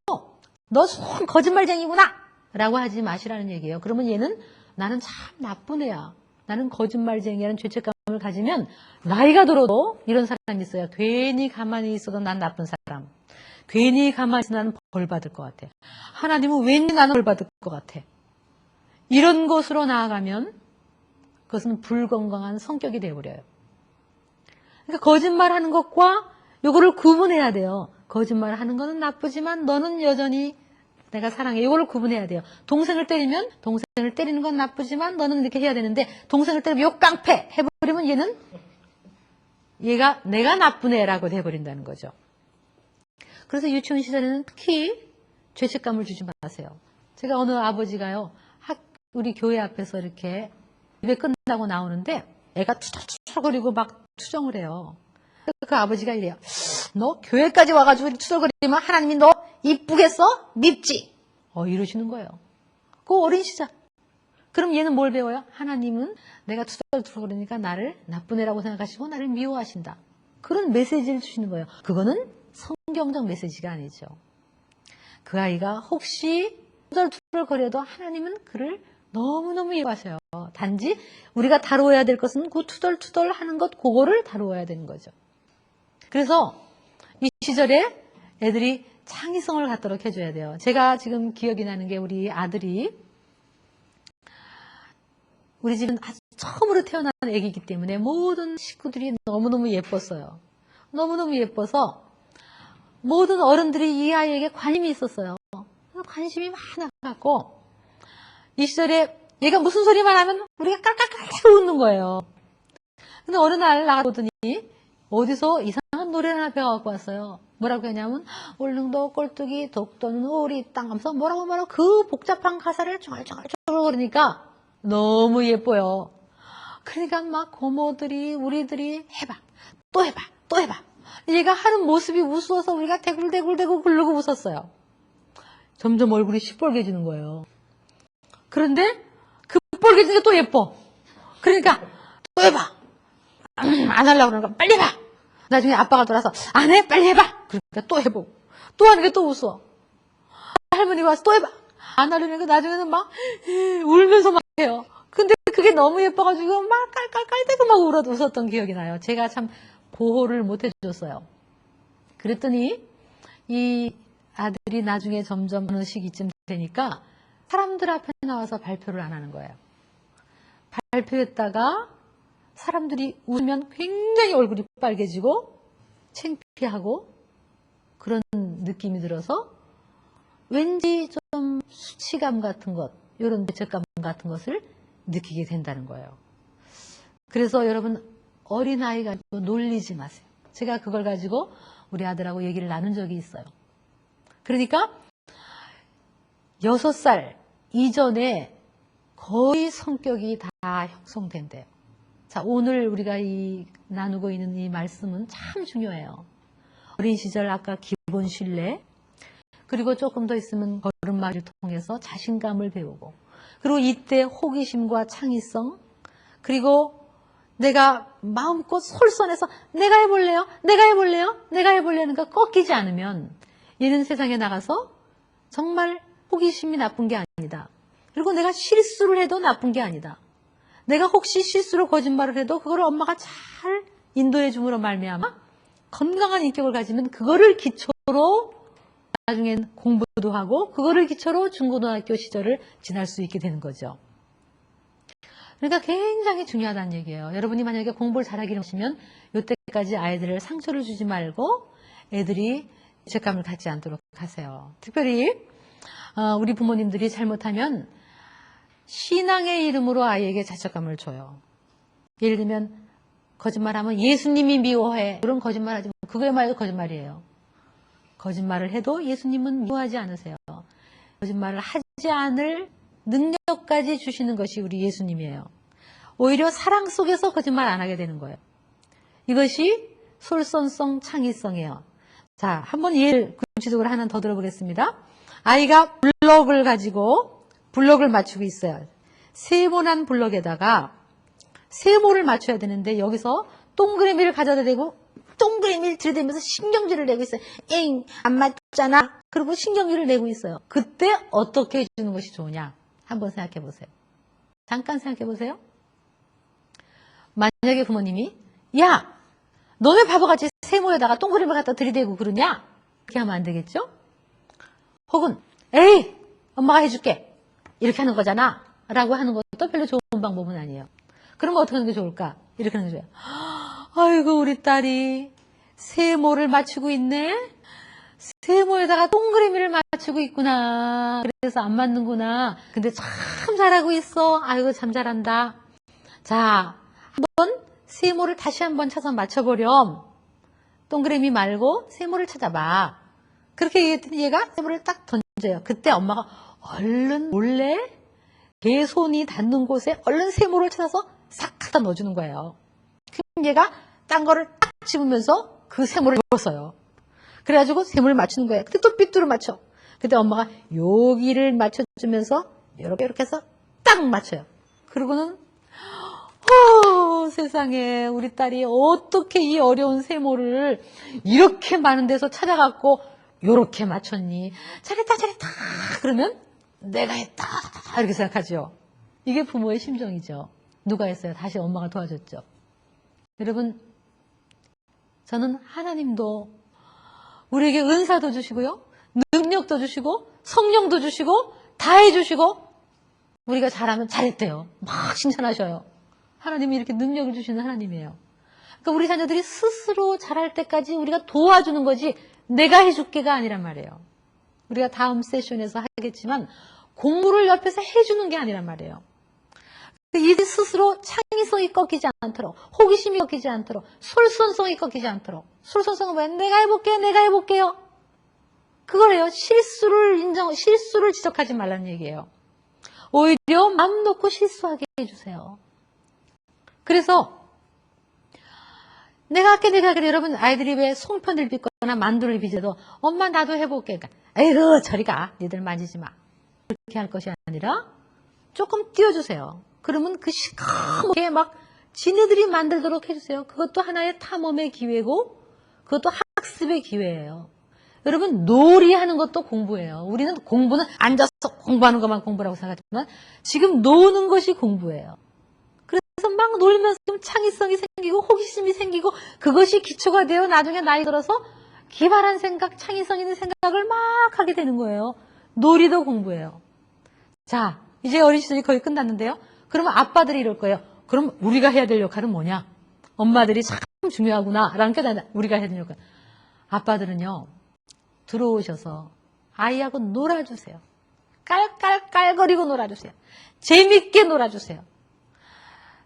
너 거짓말쟁이구나! 라고 하지 마시라는 얘기예요. 그러면 얘는 나는 참 나쁜 애야. 나는 거짓말쟁이라는 죄책감을 가지면 나이가 들어도 이런 사람이 있어요. 괜히 가만히 있어도 난 나쁜 사람. 괜히 가만히 있어도 나는 벌 받을 것 같아. 하나님은 왠지 나는 벌 받을 것 같아. 이런 것으로 나아가면 그것은 불건강한 성격이 되어버려요. 그러니까 거짓말하는 것과 이거를 구분해야 돼요. 거짓말하는 거는 나쁘지만 너는 여전히 내가 사랑해. 이거를 구분해야 돼요. 동생을 때리면 동생을 때리는 건 나쁘지만 너는 이렇게 해야 되는데 동생을 때리면 요 깡패 해버리면 얘가 내가 나쁜 애라고 돼버린다는 거죠. 그래서 유치원 시절에는 특히 죄책감을 주지 마세요. 제가 어느 아버지가요. 우리 교회 앞에서 이렇게 예배 끝나고 나오는데 애가 투덜투덜거리고 막 투정을 해요. 그 아버지가 이래요. 너 교회까지 와가지고 투덜거리면 하나님이 너 이쁘겠어? 밉지? 이러시는 거예요. 그 어린 시절. 그럼 얘는 뭘 배워요? 하나님은 내가 투덜투덜거리니까 나를 나쁜 애라고 생각하시고 나를 미워하신다. 그런 메시지를 주시는 거예요. 그거는 성경적 메시지가 아니죠. 그 아이가 혹시 투덜투덜거려도 하나님은 그를 너무너무 예뻐하셔요. 단지 우리가 다루어야 될 것은 그 투덜투덜 하는 것 그거를 다루어야 되는 거죠. 그래서 이 시절에 애들이 창의성을 갖도록 해줘야 돼요. 제가 지금 기억이 나는 게 우리 아들이 우리 집은 아주 처음으로 태어난 애기이기 때문에 모든 식구들이 너무너무 예뻤어요. 너무너무 예뻐서 모든 어른들이 이 아이에게 관심이 있었어요. 관심이 많아갖고 이 시절에 얘가 무슨 소리만 하면 우리가 깔깔깔 웃는 거예요. 근데 어느 날 나가보더니 어디서 이상한 노래를 하나 배워갖고 왔어요. 뭐라고 했냐면 울릉도 꼴뚜기 독도는 우리 땅 하면서 뭐라고 그 복잡한 가사를 쫄쫄쫄 그러니까 너무 예뻐요. 그러니까 막 고모들이 우리들이 해봐 또 해봐 또 해봐 얘가 하는 모습이 우스워서 우리가 대굴대굴대굴 굴르고 웃었어요. 점점 얼굴이 시뻘개지는 거예요. 그런데 그 빨개진 게 또 예뻐. 그러니까 또 해봐. 안 하려고 그러니까 빨리 해봐. 나중에 아빠가 돌아서 안 해? 빨리 해봐. 그러니까 또 해보고 또 하는 게 또 웃어. 할머니가 와서 또 해봐. 안 하려니까 나중에는 막 울면서 막 해요. 근데 그게 너무 예뻐가지고 막 깔깔깔대고 막 웃었던 기억이 나요. 제가 참 보호를 못 해줬어요. 그랬더니 이 아들이 나중에 점점 어느 시기쯤 되니까 사람들 앞에 나와서 발표를 안 하는 거예요. 발표했다가 사람들이 웃으면 굉장히 얼굴이 빨개지고 창피하고 그런 느낌이 들어서 왠지 좀 수치감 같은 것, 이런 죄책감 같은 것을 느끼게 된다는 거예요. 그래서 여러분 어린아이 가지고 놀리지 마세요. 제가 그걸 가지고 우리 아들하고 얘기를 나눈 적이 있어요. 그러니까 6살 이전에 거의 성격이 다 형성된대요. 자, 오늘 우리가 나누고 있는 이 말씀은 참 중요해요. 어린 시절 아까 기본 신뢰, 그리고 조금 더 있으면 걸음마를 통해서 자신감을 배우고, 그리고 이때 호기심과 창의성, 그리고 내가 마음껏 솔선해서 내가 해볼래요? 내가 해볼래요? 내가 해볼래요니까 꺾이지 않으면 얘는 세상에 나가서 정말 호기심이 나쁜 게 아니다. 그리고 내가 실수를 해도 나쁜 게 아니다. 내가 혹시 실수로 거짓말을 해도 그걸 엄마가 잘 인도해 줌으로 말미암아 건강한 인격을 가지면 그거를 기초로 나중엔 공부도 하고 그거를 기초로 중고등학교 시절을 지날 수 있게 되는 거죠. 그러니까 굉장히 중요하다는 얘기예요. 여러분이 만약에 공부를 잘하기로 하시면 이때까지 아이들을 상처를 주지 말고 애들이 죄책감을 갖지 않도록 하세요. 특별히 우리 부모님들이 잘못하면 신앙의 이름으로 아이에게 자책감을 줘요. 예를 들면 거짓말하면 예수님이 미워해. 그런 거짓말하지 마. 그거야말로 거짓말이에요. 거짓말을 해도 예수님은 미워하지 않으세요. 거짓말을 하지 않을 능력까지 주시는 것이 우리 예수님이에요. 오히려 사랑 속에서 거짓말 안 하게 되는 거예요. 이것이 솔선성, 창의성이에요. 자, 한번 예를 구체적으로 하나 더 들어보겠습니다. 아이가 블럭을 가지고 블럭을 맞추고 있어요. 세모난 블럭에다가 세모를 맞춰야 되는데 여기서 동그라미를 가져다 대고 동그라미를 들이대면서 신경질을 내고 있어요. 엥, 안 맞잖아. 그리고 신경질을 내고 있어요. 그때 어떻게 해주는 것이 좋으냐? 한번 생각해 보세요. 잠깐 생각해 보세요. 만약에 부모님이 야, 너 왜 바보같이 세모에다가 동그라미를 갖다 들이대고 그러냐? 그렇게 하면 안 되겠죠? 혹은 에이, 엄마가 해줄게. 이렇게 하는 거잖아. 라고 하는 것도 별로 좋은 방법은 아니에요. 그러면 어떻게 하는 게 좋을까? 이렇게 하는 게 좋아요. 아이고, 우리 딸이 세모를 맞추고 있네? 세모에다가 동그라미를 맞추고 있구나. 그래서 안 맞는구나. 근데 참 잘하고 있어. 아이고, 참 잘한다. 자, 한번 세모를 다시 한번 찾아서 맞춰보렴. 동그라미 말고 세모를 찾아봐. 그렇게 얘기했더니 얘가 세모를 딱 던져요. 그때 엄마가 얼른 몰래 개 손이 닿는 곳에 얼른 세모를 찾아서 싹 갖다 넣어주는 거예요. 그럼 얘가 딴 거를 딱 집으면서 그 세모를 넣었어요. 그래가지고 세모를 맞추는 거예요. 근데 또 삐뚤어 맞춰. 그때 엄마가 여기를 맞춰주면서 이렇게 해서 딱 맞춰요. 그러고는 세상에 우리 딸이 어떻게 이 어려운 세모를 이렇게 많은 데서 찾아갖고 이렇게 맞췄니? 잘했다 잘했다. 그러면 내가 했다 이렇게 생각하죠. 이게 부모의 심정이죠. 누가 했어요? 다시 엄마가 도와줬죠. 여러분, 저는 하나님도 우리에게 은사도 주시고요, 능력도 주시고 성령도 주시고 다 해주시고 우리가 잘하면 잘했대요. 막 칭찬하셔요. 하나님이 이렇게 능력을 주시는 하나님이에요. 그러니까 우리 자녀들이 스스로 잘할 때까지 우리가 도와주는 거지 내가 해줄게가 아니란 말이에요. 우리가 다음 세션에서 하겠지만 공부를 옆에서 해주는 게 아니란 말이에요. 이들 스스로 창의성이 꺾이지 않도록, 호기심이 꺾이지 않도록, 솔선성이 꺾이지 않도록. 솔선성은 뭐예요? 내가 해볼게요. 그거래요. 실수를 지적하지 말라는 얘기예요. 오히려 마음 놓고 실수하게 해주세요. 그래서 내가 할게 여러분 아이들이 왜 송편을 빚거나 만두를 빚어도 엄마 나도 해볼게. 그러니까 에이구 저리 가. 니들 만지지 마. 그렇게 할 것이 아니라 조금 띄워주세요. 그러면 그 시커멓게 막 지네들이 만들도록 해주세요. 그것도 하나의 탐험의 기회고 그것도 학습의 기회예요. 여러분 놀이하는 것도 공부예요. 우리는 공부는 앉아서 공부하는 것만 공부라고 생각하지만 지금 노는 것이 공부예요. 그래서 막 놀면서 좀 창의성이 생기고 호기심이 생기고 그것이 기초가 되어 나중에 나이 들어서 기발한 생각, 창의성 있는 생각을 막 하게 되는 거예요. 놀이도 공부예요. 자, 이제 어린 시절이 거의 끝났는데요. 그러면 아빠들이 이럴 거예요. 그럼 우리가 해야 될 역할은 뭐냐? 엄마들이 참 중요하구나 라는 게 우리가 해야 될 역할. 아빠들은요. 들어오셔서 아이하고 놀아주세요. 깔깔깔거리고 놀아주세요. 재밌게 놀아주세요.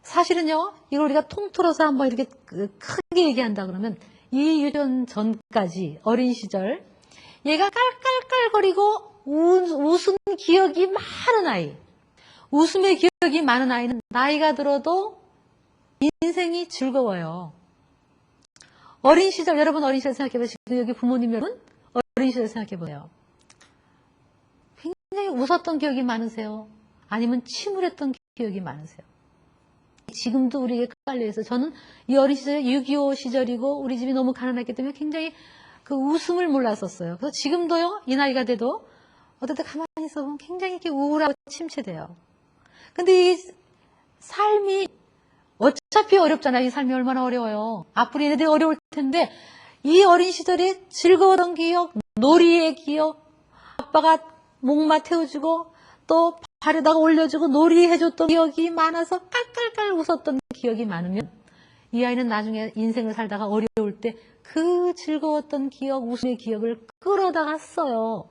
사실은요, 이걸 우리가 통틀어서 한번 이렇게 크게 얘기한다 그러면 이 유전 전까지 어린 시절 얘가 깔깔깔거리고 웃은 기억이 많은 아이, 웃음의 기억이 많은 아이는 나이가 들어도 인생이 즐거워요. 어린 시절, 여러분 어린 시절 생각해보시고 여기 부모님 여러분 어린 시절 생각해보세요. 굉장히 웃었던 기억이 많으세요? 아니면 침울했던 기억이 많으세요? 지금도 우리에게 깔려있어요. 저는 이 어린 시절에 6.25 시절이고 우리 집이 너무 가난했기 때문에 굉장히 그 웃음을 몰랐었어요. 그래서 지금도요, 이 나이가 돼도 어떨 때 가만히 있어보면 굉장히 이렇게 우울하고 침체돼요. 근데 이 삶이 어차피 어렵잖아요. 이 삶이 얼마나 어려워요. 앞으로 얘네들이 어려울 텐데 이 어린 시절에 즐거웠던 기억, 놀이의 기억, 아빠가 목마 태워주고 또 발에다가 올려주고 놀이해줬던 기억이 많아서 깔깔깔 웃었던 기억이 많으면 이 아이는 나중에 인생을 살다가 어려울 때 그 즐거웠던 기억, 웃음의 기억을 끌어다가 써요.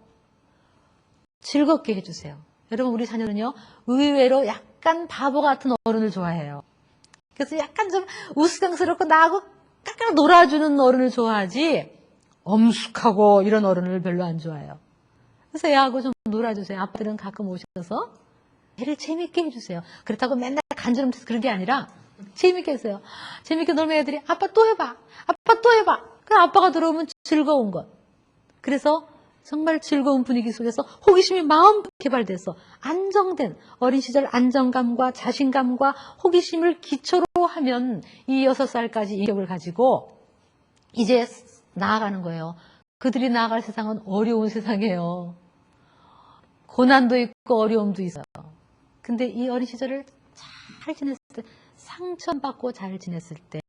즐겁게 해주세요. 여러분 우리 자녀는요 의외로 약간 바보 같은 어른을 좋아해요. 그래서 약간 좀 우스꽝스럽고 나하고 깔깔 놀아주는 어른을 좋아하지 엄숙하고 이런 어른을 별로 안 좋아해요. 그래서 애하고 좀 놀아주세요. 아빠들은 가끔 오셔서 애를 재밌게 해주세요. 그렇다고 맨날 간지럼쳐서 그런 게 아니라 재밌게 해주세요. 재밌게 놀면 애들이 아빠 또 해봐. 아빠 또 해봐. 그 아빠가 들어오면 즐거운 것. 그래서 정말 즐거운 분위기 속에서 호기심이 마음 개발돼서 안정된 어린 시절 안정감과 자신감과 호기심을 기초로 하면 이 6살까지 인격을 가지고 이제 나아가는 거예요. 그들이 나아갈 세상은 어려운 세상이에요. 고난도 있고 어려움도 있어요. 근데 이 어린 시절을 잘 지냈을 때, 상처받고 잘 지냈을 때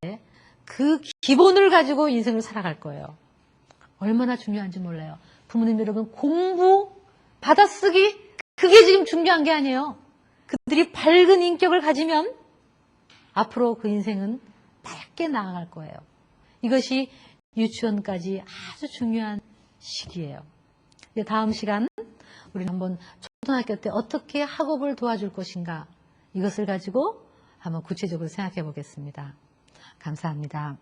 그 기본을 가지고 인생을 살아갈 거예요. 얼마나 중요한지 몰라요. 부모님 여러분, 공부, 받아쓰기, 그게 지금 중요한 게 아니에요. 그들이 밝은 인격을 가지면 앞으로 그 인생은 밝게 나아갈 거예요. 이것이 유치원까지 아주 중요한 시기예요. 다음 시간 우리는 한번 초등학교 때 어떻게 학업을 도와줄 것인가, 이것을 가지고 한번 구체적으로 생각해 보겠습니다. 감사합니다.